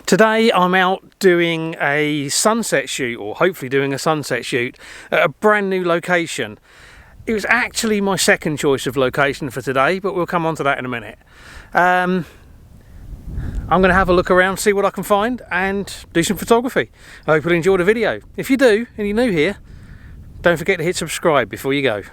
Today I'm out doing a sunset shoot, or hopefully doing a sunset shoot, at a brand new location. It was actually my second choice of location for today, but we'll come on to that in a minute. I'm going to have a look around, see what I can find, and do some photography. I hope you'll enjoy the video. If you do, and you're new here, don't forget to hit subscribe before you go.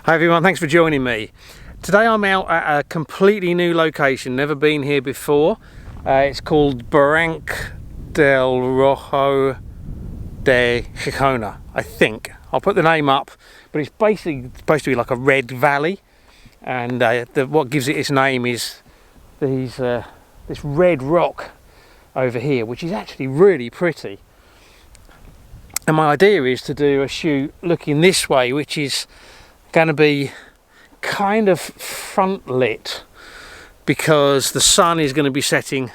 Hi everyone, thanks for joining me. Today I'm out at a completely new location, never been here before. It's called Barranc del Rojo de Gijona, I think. I'll put the name up, but it's basically supposed to be like a red valley, and what gives it its name is this red rock over here, which is actually really pretty. And my idea is to do a shoot looking this way, which is going to be kind of front lit because the sun is going to be setting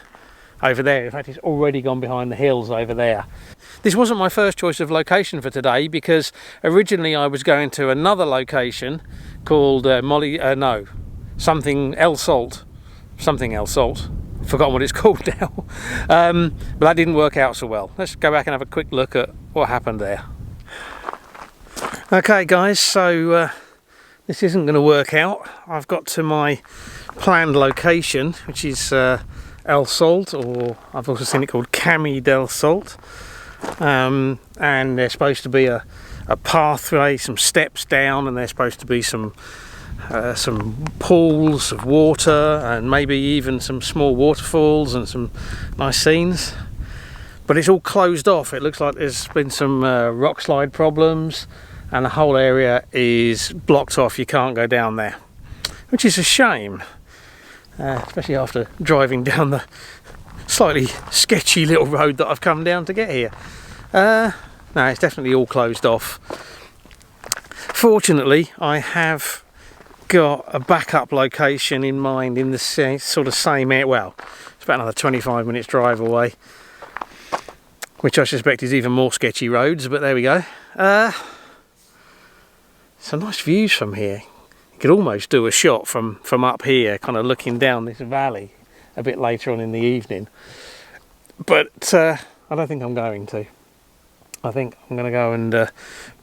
over there. In fact, it's already gone behind the hills over there. This wasn't my first choice of location for today because originally I was going to another location called something else salt. Forgotten what it's called now. But that didn't work out so well. Let's go back and have a quick look at what happened there. Okay guys, so this isn't going to work out. I've got to my planned location, which is El Salt, or I've also seen it called Cami del Salt. And there's supposed to be a pathway, some steps down, and there's supposed to be some pools of water, and maybe even some small waterfalls and some nice scenes. But it's all closed off. It looks like there's been some rock slide problems, and the whole area is blocked off. You can't go down there, which is a shame, especially after driving down the slightly sketchy little road that I've come down to get here. No, it's definitely all closed off. Fortunately, I have got a backup location in mind in the sort of same area. Well, it's about another 25 minutes drive away, which I suspect is even more sketchy roads, but there we go. Some nice views from here. You could almost do a shot from up here, kind of looking down this valley a bit later on in the evening. But I don't think I'm going to. I think I'm going to go and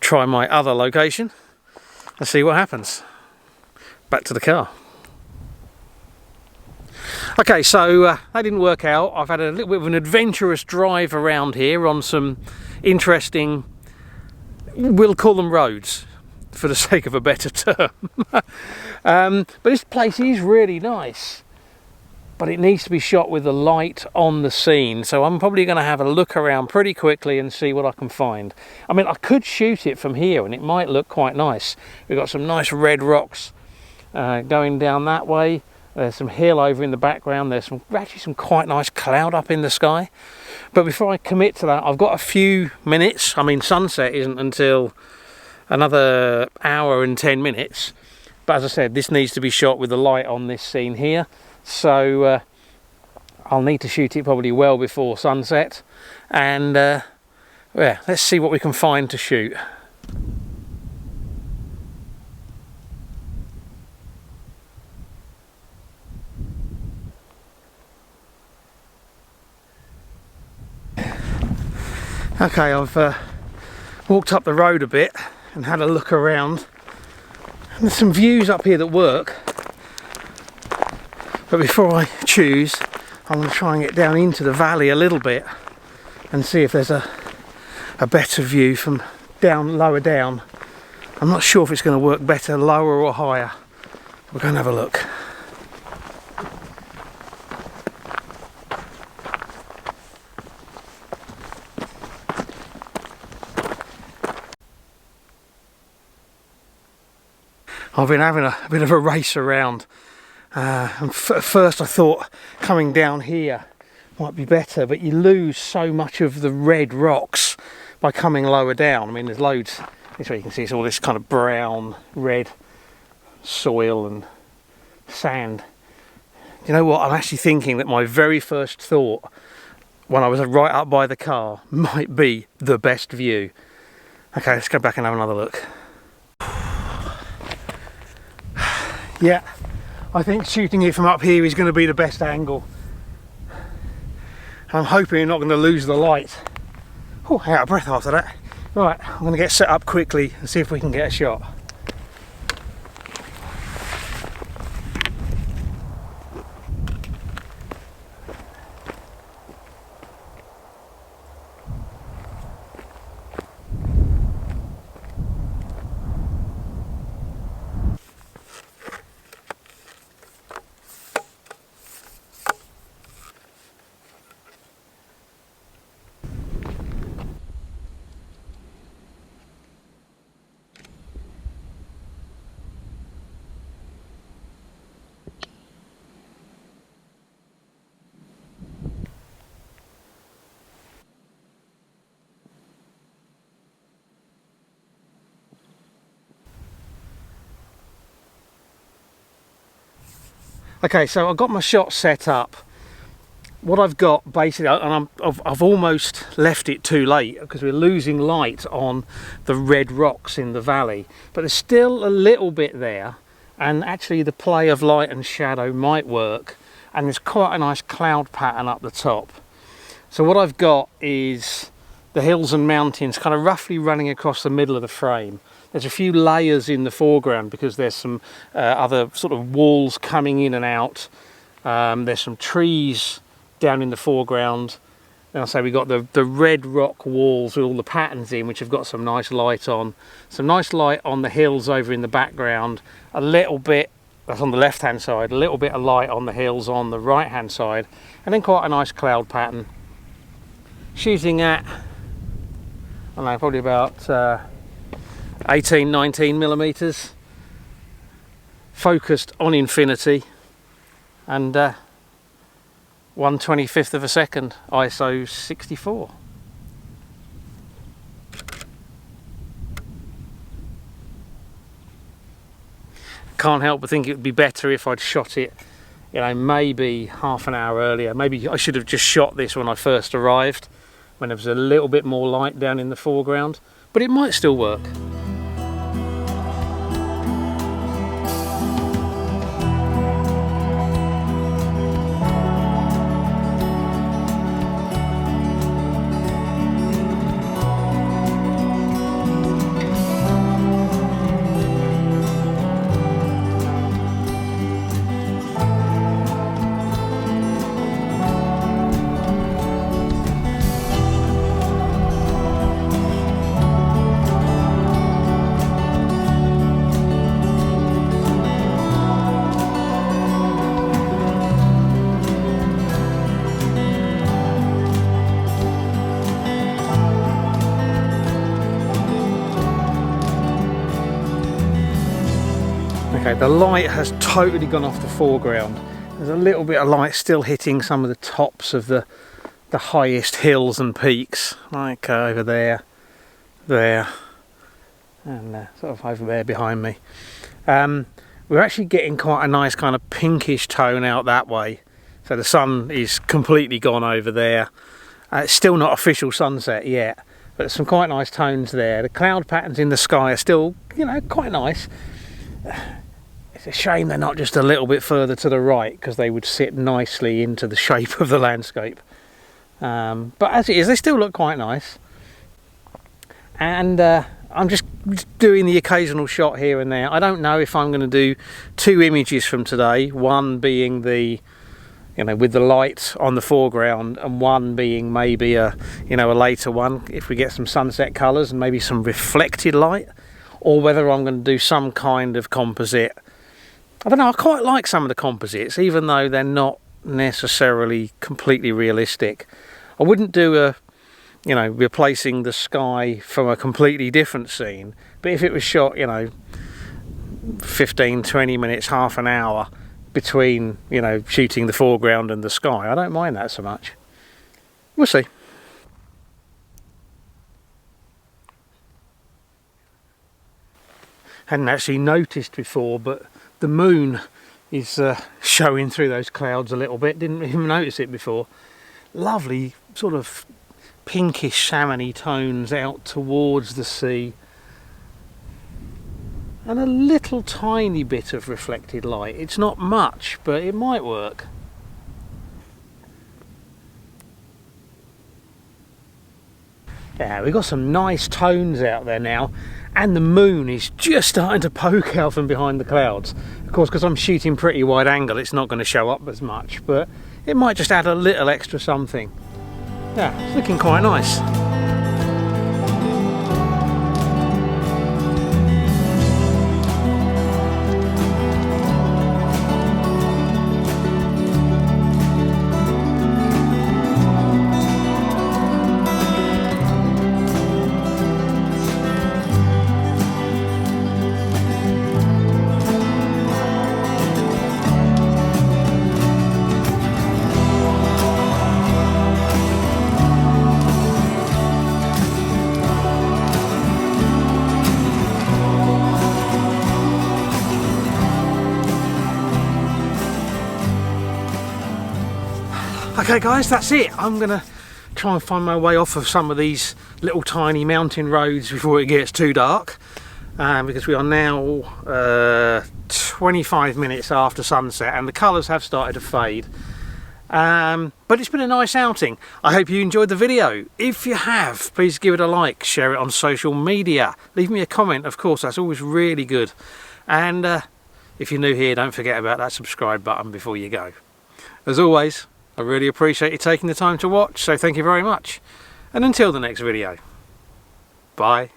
try my other location and see what happens. Back to the car. Okay, so that didn't work out. I've had a little bit of an adventurous drive around here on some interesting, we'll call them roads for the sake of a better term. But this place is really nice, but it needs to be shot with the light on the scene, so I'm probably going to have a look around pretty quickly and see what I can find. I mean, I could shoot it from here and it might look quite nice. We've got some nice red rocks going down that way. There's some hill over in the background. There's actually some quite nice cloud up in the sky. But before I commit to that, I've got a few minutes. I mean, sunset isn't until another hour and 10 minutes. But as I said, this needs to be shot with the light on this scene here. So I'll need to shoot it probably well before sunset. And yeah, let's see what we can find to shoot. Okay, I've walked up the road a bit and had a look around. And there's some views up here that work. But before I choose, I'm going to try and get down into the valley a little bit and see if there's a better view from lower down I'm not sure if it's going to work better lower or higher. We're going to have a look. I've been having a bit of a race around, and at first I thought coming down here might be better, but you lose so much of the red rocks by coming lower down. I mean, there's loads. This way you can see it's all this kind of brown red soil and sand. You know what, I'm actually thinking that my very first thought when I was right up by the car might be the best view. Okay, let's go back and have another look. Yeah, I think shooting it from up here is going to be the best angle. I'm hoping you're not going to lose the light. Oh, out of breath after that. Right, I'm going to get set up quickly and see if we can get a shot. Okay, so I've got my shot set up. What I've got basically, and I've almost left it too late because we're losing light on the red rocks in the valley, but there's still a little bit there, and actually the play of light and shadow might work, and there's quite a nice cloud pattern up the top. So what I've got is the hills and mountains kind of roughly running across the middle of the frame. There's a few layers in the foreground because there's some other sort of walls coming in and out. There's some trees down in the foreground. And I say we've got the red rock walls with all the patterns in, which have got some nice light on. Some nice light on the hills over in the background. A little bit, that's on the left hand side, a little bit of light on the hills on the right hand side. And then quite a nice cloud pattern. Shooting at, I don't know, probably about 18, 19 millimeters, focused on infinity, and 1/25 of a second, ISO 64. Can't help but think it would be better if I'd shot it, you know, maybe half an hour earlier. Maybe I should have just shot this when I first arrived, when there was a little bit more light down in the foreground, but it might still work. Okay, the light has totally gone off the foreground. There's a little bit of light still hitting some of the tops of the highest hills and peaks, like over there, and sort of over there behind me. We're actually getting quite a nice kind of pinkish tone out that way. So the sun is completely gone over there. It's still not official sunset yet, but there's some quite nice tones there. The cloud patterns in the sky are still, you know, quite nice. It's a shame they're not just a little bit further to the right, because they would sit nicely into the shape of the landscape. But as it is, they still look quite nice. And I'm just doing the occasional shot here and there. I don't know if I'm going to do 2 images from today, one being the, you know, with the light on the foreground, and one being maybe a, you know, a later one if we get some sunset colours and maybe some reflected light, or whether I'm going to do some kind of composite. I don't know, I quite like some of the composites, even though they're not necessarily completely realistic. I wouldn't do a, you know, replacing the sky from a completely different scene, but if it was shot, you know, 15-20 minutes, half an hour between, you know, shooting the foreground and the sky, I don't mind that so much. We'll see. Hadn't actually noticed before, but the moon is showing through those clouds a little bit. Didn't even notice it before. Lovely sort of pinkish salmony tones out towards the sea, and a little tiny bit of reflected light. It's not much, but it might work. Yeah, we've got some nice tones out there now, and the moon is just starting to poke out from behind the clouds. Of course, because I'm shooting pretty wide angle, it's not going to show up as much, but it might just add a little extra something. Yeah, it's looking quite nice. Okay guys, that's it. I'm gonna try and find my way off of some of these little tiny mountain roads before it gets too dark, because we are now 25 minutes after sunset and the colours have started to fade, but it's been a nice outing. I hope you enjoyed the video. If you have, please give it a like, share it on social media, leave me a comment, of course, that's always really good, and if you're new here, don't forget about that subscribe button before you go. As always, I really appreciate you taking the time to watch, so thank you very much. And until the next video, bye.